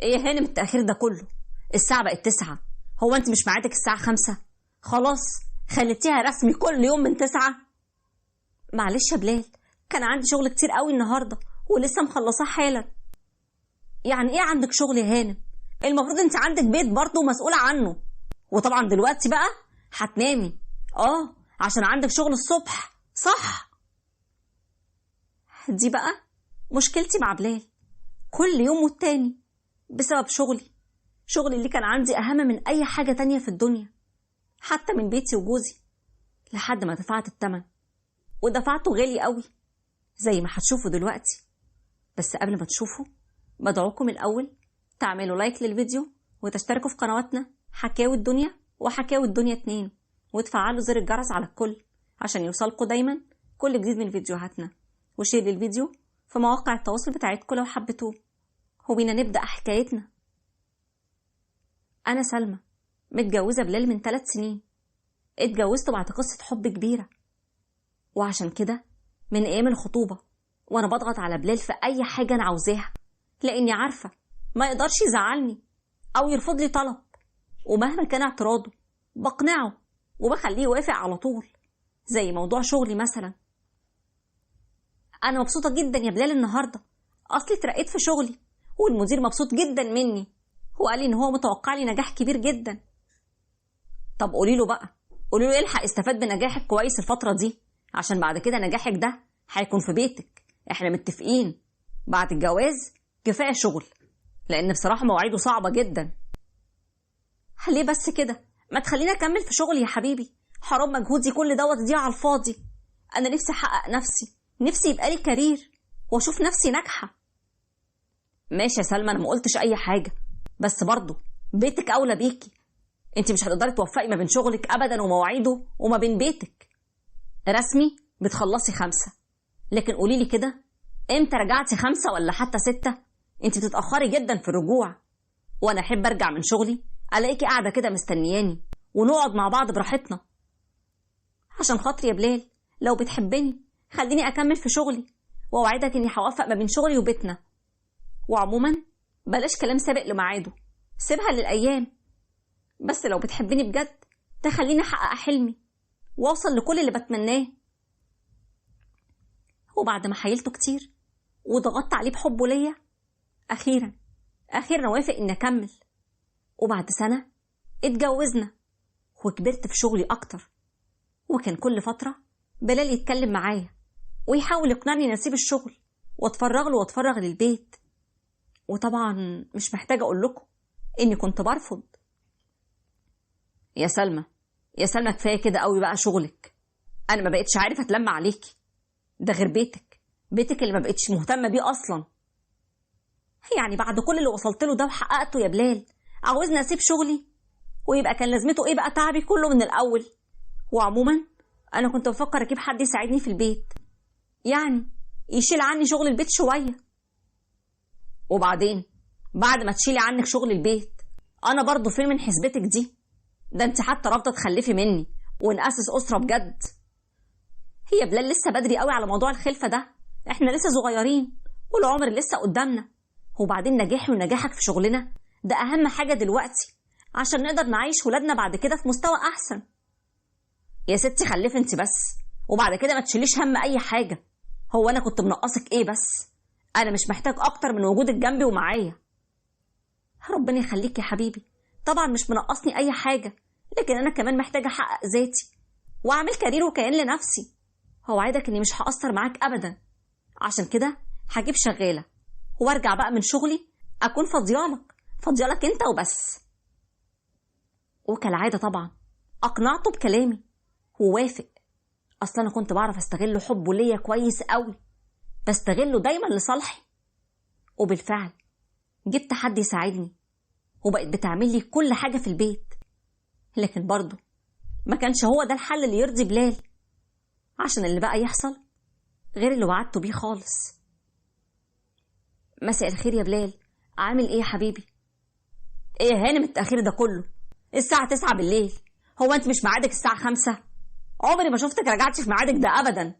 ايه يا هانم التأخير ده كله؟ الساعة بقت 9. هو انت مش ميعادك الساعة 5؟ خلاص خليتيها رسمي كل يوم من 9. معلش يا بلال، كان عندي شغل كتير قوي النهاردة ولسه مخلصاه حالا. يعني ايه عندك شغل يا هانم؟ المفروض انت عندك بيت برضه ومسؤولة عنه، وطبعا دلوقتي بقى هتنامي عشان عندك شغل الصبح، صح؟ دي بقى مشكلتي مع بلال، كل يوم والتاني بسبب شغلي اللي كان عندي أهم من أي حاجة تانية في الدنيا، حتى من بيتي وجوزي، لحد ما دفعت التمن، ودفعته غالي قوي زي ما هتشوفوا دلوقتي. بس قبل ما تشوفوا بدعوكم الأول تعملوا لايك للفيديو وتشتركوا في قنواتنا حكاوي الدنيا وحكاوي الدنيا 2، وتفعلوا زر الجرس على الكل عشان يوصلكوا دايما كل جديد من فيديوهاتنا، وشير للفيديو في مواقع التواصل بتاعتكم لو حبيتوه. وبينا نبدأ حكايتنا. أنا سلمى، متجوزة بلال من 3 سنين. اتجوزته بعد قصة حب كبيرة، وعشان كده من أيام الخطوبة وأنا بضغط على بلال في أي حاجة أنا عاوزاها، لأني عارفة ما يقدرش يزعلني أو يرفض لي طلب، ومهما كان اعتراضه بقنعه وبخليه يوافق على طول، زي موضوع شغلي مثلا. أنا مبسوطة جدا يا بلال النهاردة، أصلي اترقيت في شغلي والمدير مبسوط جدا مني، وقال لي إن هو متوقع لي نجاح كبير جدا. طب قولي له يلحق يستفاد بنجاحك كويس الفترة دي، عشان بعد كده نجاحك ده هيكون في بيتك. احنا متفقين بعد الجواز كفاية شغل، لأن بصراحة مواعيده صعبة جدا. ليه بس كده؟ ما تخليني أكمل في شغلي يا حبيبي، حرام مجهودي كل دوت يضيع على الفاضي. أنا نفسي أحقق نفسي يبقى لي كارير وأشوف نفسي ناجحة. ماشي يا سلمى، أنا ما قلتش أي حاجة، بس برضو بيتك أولى بيكي. انت مش هتقدري توفقي ما بين شغلك أبدا ومواعيده وما بين بيتك. رسمي بتخلصي 5، لكن قوليلي كده امتى رجعتي 5 ولا حتى 6؟ انت بتتأخري جدا في الرجوع، وانا احب ارجع من شغلي الاقيكي قاعدة كده مستنياني ونقعد مع بعض براحتنا. عشان خاطري يا بلال، لو بتحبني خليني اكمل في شغلي، واوعدك اني هوفق ما بين شغلي وبيتنا. وعموما بلاش كلام سابق لميعاده، سيبها للايام. بس لو بتحبني بجد تخليني احقق حلمي واوصل لكل اللي بتمناه. وبعد ما حايلته كتير وضغطت عليه بحبه ليا، اخيرا وافق اني اكمل. وبعد سنة اتجوزنا وكبرت في شغلي اكتر، وكان كل فترة بلال يتكلم معايا ويحاول يقنعني اني اسيب الشغل واتفرغ للبيت. وطبعا مش محتاجة اقول لكم اني كنت برفض. يا سلمى كفاية كده قوي بقى شغلك، انا ما بقتش عارف اتلم عليكي، ده غير بيتك اللي ما بقتش مهتمة بيه اصلا. يعني بعد كل اللي وصلت له ده وحققته يا بلال عاوزني اسيب شغلي؟ ويبقى كان لازمته ايه بقى تعبي كله من الاول؟ وعموما انا كنت بفكر اجيب حد يساعدني في البيت، يعني يشيل عني شغل البيت شوية. وبعدين بعد ما تشيلي عنك شغل البيت انا برضو فين من حسبتك دي؟ ده انت حتى رافضه تخلفي مني ونأسس أسرة بجد. هي بلال لسه بدري قوي على موضوع الخلفة ده، احنا لسه صغيرين والعمر لسه قدامنا. وبعدين نجاحي ونجاحك في شغلنا ده أهم حاجة دلوقتي، عشان نقدر نعيش ولادنا بعد كده في مستوى أحسن. يا ستي خلفي انت بس، وبعد كده ما تشيليش هم أي حاجة. هو أنا كنت منقصك ايه بس؟ أنا مش محتاج أكتر من وجودك جنبي ومعايا. ربنا يخليك يا حبيبي، طبعا مش منقصني أي حاجة، لكن أنا كمان محتاجة أحقق ذاتي وأعمل كارير وكيان لنفسي. هوعدك إني مش هقصر معاك أبدا، عشان كده هجيب شغالة وارجع بقى من شغلي أكون فاضيالك أنت وبس. وكالعادة طبعا أقنعته بكلامي ووافق. أصلا أنا كنت بعرف أستغل حبه ليا كويس قوي، بستغله دايما لصالحي. وبالفعل جبت حد يساعدني وبقت بتعمل لي كل حاجة في البيت، لكن برضه ما كانش هو ده الحل اللي يرضي بلال، عشان اللي بقى يحصل غير اللي وعدته بيه خالص. مساء الخير يا بلال، عامل ايه يا حبيبي؟ ايه يا هانم التأخير ده كله؟ الساعة 9 بالليل، هو انت مش ميعادك الساعة 5؟ عمري ما شفتك رجعتي في ميعادك ده ابدا.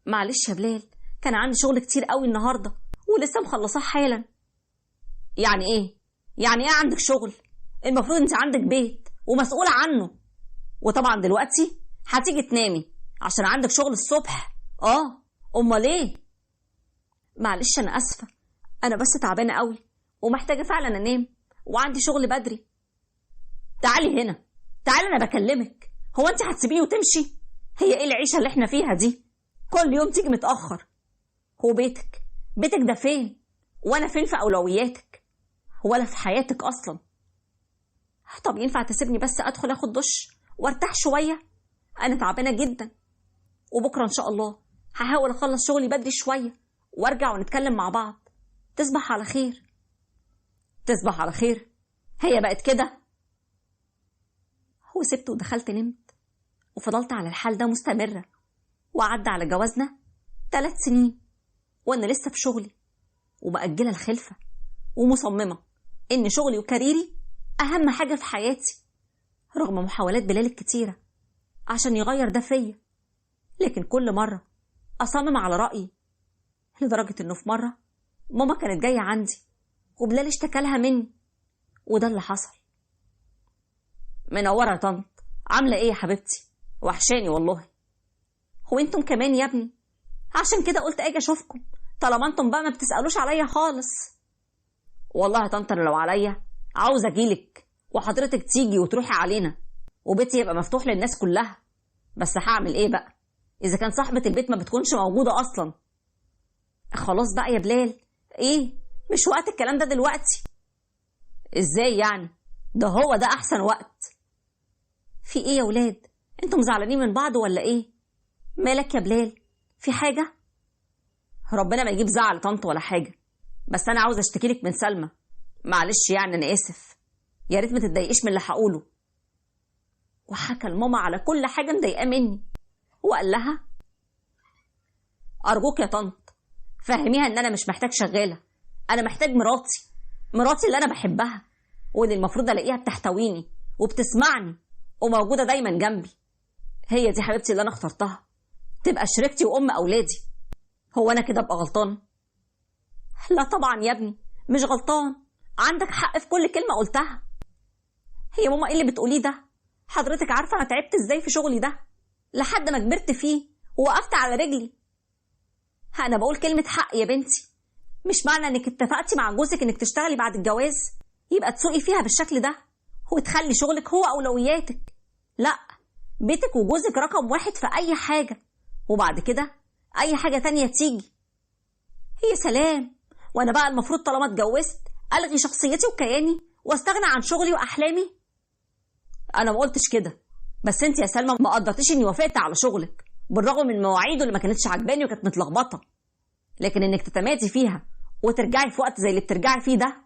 معلش يا بلال، كان عندي شغل كتير قوي النهاردة ولسه مخلصاه حالا. يعني ايه؟ يعني ايه عندك شغل؟ المفروض انت عندك بيت ومسؤولة عنه. وطبعا دلوقتي هتيجي تنامي عشان عندك شغل الصبح. امال ايه؟ معلش انا اسفة، انا بس تعبانة قوي ومحتاجة فعلا انام وعندي شغل بدري. تعالي هنا، تعالي انا بكلمك. هو انت هتسيبيني وتمشي؟ هي ايه العيشة اللي احنا فيها دي؟ كل يوم تيجي متأخر. هو بيتك ده فين؟ وانا فين في اولوياتك؟ ولا في حياتك اصلا؟ طب ينفع تسيبني بس ادخل اخد دش وارتاح شوية؟ انا تعبانة جدا، وبكرة ان شاء الله هحاول اخلص شغلي بدري شوية وارجع ونتكلم مع بعض. تصبح على خير. تصبح على خير؟ هي بقت كده؟ وسبت ودخلت نمت، وفضلت على الحال ده مستمرة، وعدى على جوازنا 3 سنين وانا لسه في شغلي ومأجلة الخلفة، ومصممة ان شغلي وكاريري اهم حاجة في حياتي، رغم محاولات بلال الكتيرة عشان يغير ده فيا. لكن كل مرة اصمم على رأيي، لدرجة انه في مرة ماما كانت جاية عندي وبلال اشتكى لها مني، وده اللي حصل. منورة يا طنط، عاملة ايه يا حبيبتي؟ وحشاني والله. هو انتم كمان يا ابني؟ عشان كده قلت اجي اشوفكم، طالما انتم بقى ما بتسألوش عليا خالص. والله يا طنط انا لو عليا عاوز اجيلك وحضرتك تيجي وتروحي علينا وبيتي يبقى مفتوح للناس كلها، بس هعمل ايه بقى اذا كان صاحبة البيت ما بتكونش موجودة اصلا. خلاص بقى يا بلال، ايه مش وقت الكلام ده دلوقتي. ازاي يعني؟ ده احسن وقت. في ايه يا ولاد؟ انتم زعلانين من بعض ولا ايه؟ مالك يا بلال؟ في حاجة؟ ربنا ما يجيب زعل طنط ولا حاجة، بس انا عاوز اشتكيلك من سلمى. معلش يعني انا اسف، يا ريت ما تتضايقيش من اللي هقوله. وحكى لماما على كل حاجة مضايقاه مني، وقال لها ارجوك يا طنط فهميها ان انا مش محتاج شغالة، انا محتاج مراتي اللي انا بحبها، واللي المفروض الاقيها بتحتويني وبتسمعني وموجودة دايما جنبي. هي دي حبيبتي اللي انا اخترتها تبقى شريكتي وام اولادي. هو انا كده ابقى غلطان؟ لا طبعا يا ابني مش غلطان، عندك حق في كل كلمة قلتها. هي ماما ايه اللي بتقوليه ده؟ حضرتك عارفة انا تعبت ازاي في شغلي ده لحد ما كبرت فيه ووقفت على رجلي. انا بقول كلمة حق يا بنتي، مش معنى انك اتفقتي مع جوزك انك تشتغلي بعد الجواز يبقى تسوقي فيها بالشكل ده وتخلي شغلك هو اولوياتك. لا، بيتك وجوزك رقم 1 في اي حاجة، وبعد كده اي حاجة تانية تيجي. هي سلام، وانا بقى المفروض طالما اتجوزت الغي شخصيتي وكياني واستغنى عن شغلي واحلامي؟ انا ما قلتش كده، بس انت يا سلمى ما قدرتيش اني وافقت على شغلك بالرغم من مواعيده اللي ما كانتش عجباني وكانت متلخبطه. لكن انك تتمادي فيها وترجعي في وقت زي اللي بترجعي فيه ده،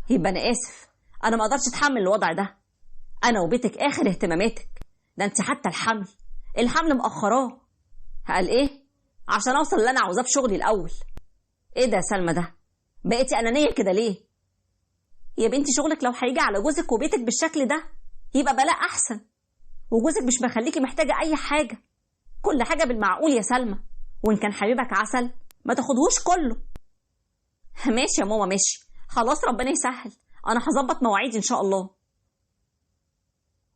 يبقى انا اسف، انا ما اقدرش اتحمل الوضع ده. انا وبيتك اخر اهتماماتك، ده انت حتى الحمل مأخراه. قال ايه؟ عشان اوصل اللي انا عاوزاه في شغلي الاول. ايه ده يا سلمى؟ ده بقيتي انانيه كده ليه يا بنتي؟ شغلك لو هيجي على جوزك وبيتك بالشكل ده يبقى بلاء احسن، وجوزك مش بخليكي محتاجه اي حاجه، كل حاجه بالمعقول يا سلمى، وان كان حبيبك عسل ما تاخدهوش كله. ماشي يا ماما ماشي، خلاص ربنا يسهل، انا هظبط مواعيدي ان شاء الله.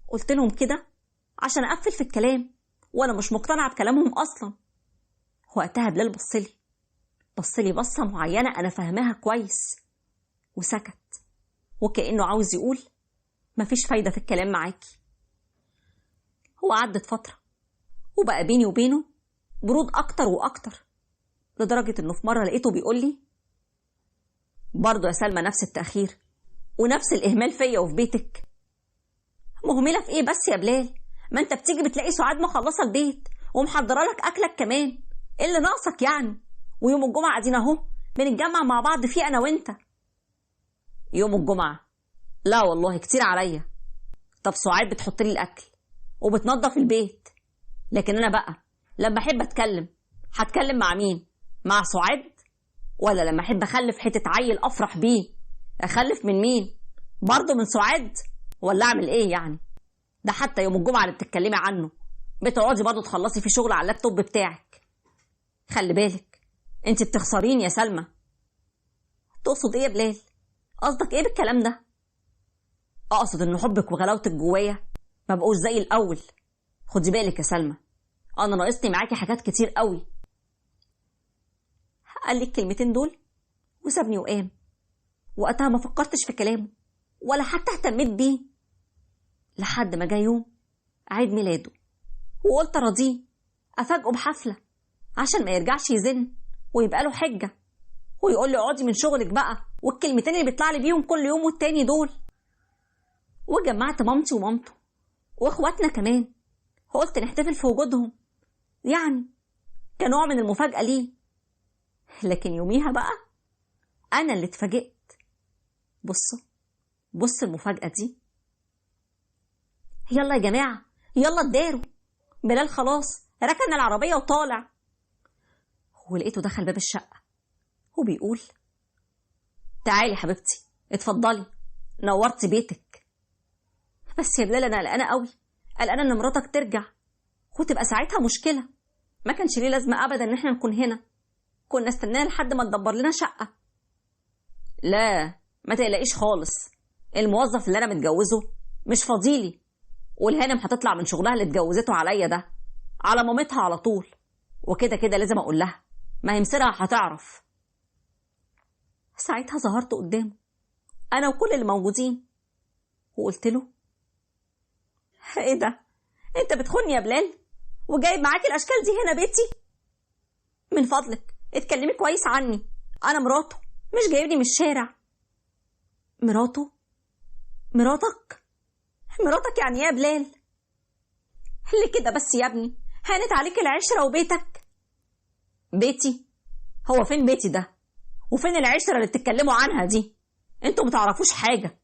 قلت لهم كده عشان اقفل في الكلام وانا مش مقتنعه بكلامهم اصلا. وقتها بلال بصلي بصه معينه انا فاهماها كويس وسكت، وكأنه عاوز يقول مفيش فايده في الكلام معاكي. هو عدت فتره وبقى بيني وبينه برود اكتر واكتر، لدرجه انه في مره لقيته بيقول لي برضه يا سلمى نفس التأخير ونفس الإهمال فيا وفي بيتك. مهملة في إيه بس يا بلال؟ ما أنت بتيجي بتلاقي سعاد مخلصة البيت ومحضرة لك أكلك كمان، إيه اللي ناقصك يعني؟ ويوم الجمعة قاعدين أهو بنتجمع مع بعض فيه أنا وأنت. يوم الجمعة؟ لا والله كتير عليا. طب سعاد بتحط لي الأكل وبتنظف البيت، لكن أنا بقى لما أحب أتكلم هتكلم مع مين؟ مع سعاد؟ ولا لما احب اخلف حته عيل افرح بيه اخلف من مين؟ برضه من سعاد؟ ولا اعمل ايه يعني؟ ده حتى يوم الجمعه اللي بتتكلمي عنه بتقعدي برضه تخلصي في شغل على اللابتوب بتاعك. خلي بالك انت بتخسرين يا سلمى. تقصد ايه يا بلال؟ قصدك ايه بالكلام ده؟ اقصد ان حبك وغلاوتك جوايا ما بقوش زي الاول. خدي بالك يا سلمى، انا ناقصني معاكي حاجات كتير قوي. قال لي الكلمتين دول وسابني وقام. وقتها ما فكرتش في كلامه ولا حتى اهتميت بيه، لحد ما جه يوم عيد ميلاده وقلت اراضيه، افاجئه بحفله عشان ما يرجعش يزن ويبقى له حجه ويقول لي اقعدي من شغلك بقى والكلمتين اللي بيطلع لي بيهم كل يوم والتاني دول. وجمعت مامتي ومامته واخواتنا كمان، وقلت نحتفل في وجودهم، يعني كنوع من المفاجأة ليه. لكن يوميها بقى أنا اللي اتفاجئت. بص المفاجأة دي. يلا يا جماعة، يلا اداروا، بلال خلاص ركن العربية وطالع. ولقيته دخل باب الشقة وبيقول تعالي حبيبتي اتفضلي، نورتي بيتك. بس يا بلال أنا قلقانة قوي، قلقانة إن مراتك ترجع وتبقى ساعتها مشكلة. ما كانش ليه لازمة أبدا إن احنا نكون هنا، كنا استنانا لحد ما تدبر لنا شقة. لا ما تقلقيش خالص، الموظف اللي أنا متجوزه مش فاضيلي، والهانم هتطلع من شغلها اللي اتجوزته عليا ده على مامتها على طول، وكده كده لازم أقول لها، ما هي مصيرها هتعرف. ساعتها ظهرت قدامه أنا وكل اللي موجودين وقلت له ايه ده؟ انت بتخوني يا بلال وجايب معاكي الاشكال دي هنا بيتي؟ من فضلك اتكلمي كويس عني، انا مراته مش جايبني من الشارع. مراته؟ مراتك يعني ايه يا بلال؟ اللي كده بس يا ابني، هانت عليك العشرة وبيتك. بيتي؟ هو فين بيتي ده؟ وفين العشرة اللي بتتكلموا عنها دي؟ انتوا متعرفوش حاجة.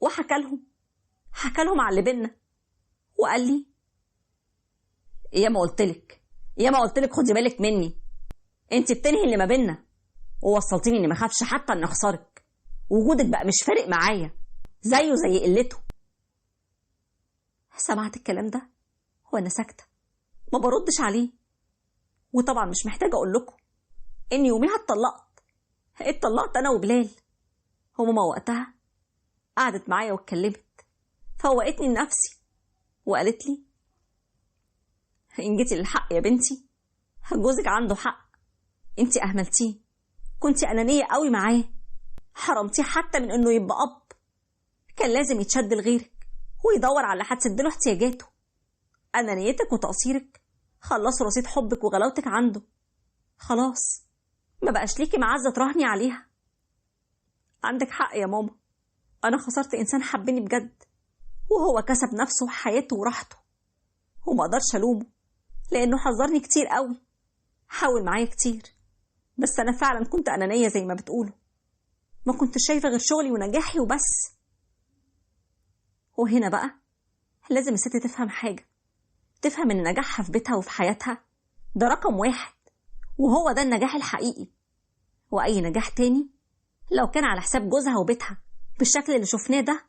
وحكى لهم على اللي بينا وقال لي ياما قلتلك خدي بالك مني، انت بتنهي اللي ما بينا ووصلتيني اني ما اخافش حتى ان اخسرك، وجودك بقى مش فارق معايا زيه زي قلته. سمعت الكلام ده وانا ساكته ما بردش عليه، وطبعا مش محتاجه اقول لكم اني يوميها اتطلقت انا وبلال. وماما وقتها قعدت معايا واتكلمت، فوقتني لنفسي وقالت لي إن جيتي للحق يا بنتي، جوزك عنده حق، انتي أهملتيه، كنتي أنانية قوي معاه، حرمتيه حتى من إنه يبقى أب. كان لازم يتشد لغيرك ويدور على اللي هتسدله احتياجاته. أنانيتك وتقصيرك خلصوا رصيد حبك وغلاوتك عنده، خلاص ما بقاش ليكي معزة تراهني عليها. عندك حق يا ماما، أنا خسرت إنسان حبني بجد، وهو كسب نفسه وحياته وراحته، وما أقدرش ألومه لأنه حذرني كتير قوي، حاول معايا كتير، بس أنا فعلا كنت أنانية زي ما بتقولوا، ما كنت شايفة غير شغلي ونجاحي وبس. وهنا بقى لازم الست تفهم حاجة، تفهم إن نجاحها في بيتها وفي حياتها ده رقم 1، وهو ده النجاح الحقيقي. وأي نجاح تاني لو كان على حساب جوزها وبيتها بالشكل اللي شفناه ده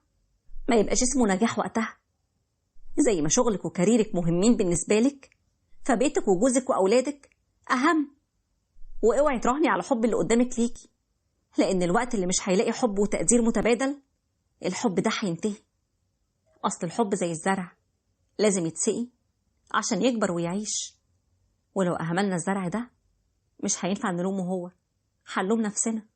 ما يبقاش اسمه نجاح وقتها. زي ما شغلك وكاريرك مهمين بالنسبة لك، فبيتك وجوزك وأولادك أهم. واوعي تراهني على حب اللي قدامك ليكي، لأن الوقت اللي مش هيلاقي حب وتقدير متبادل الحب ده هينتهي. أصل الحب زي الزرع، لازم يتسقي عشان يكبر ويعيش، ولو أهملنا الزرع ده مش هينفع نلومه، هو هنلوم نفسنا.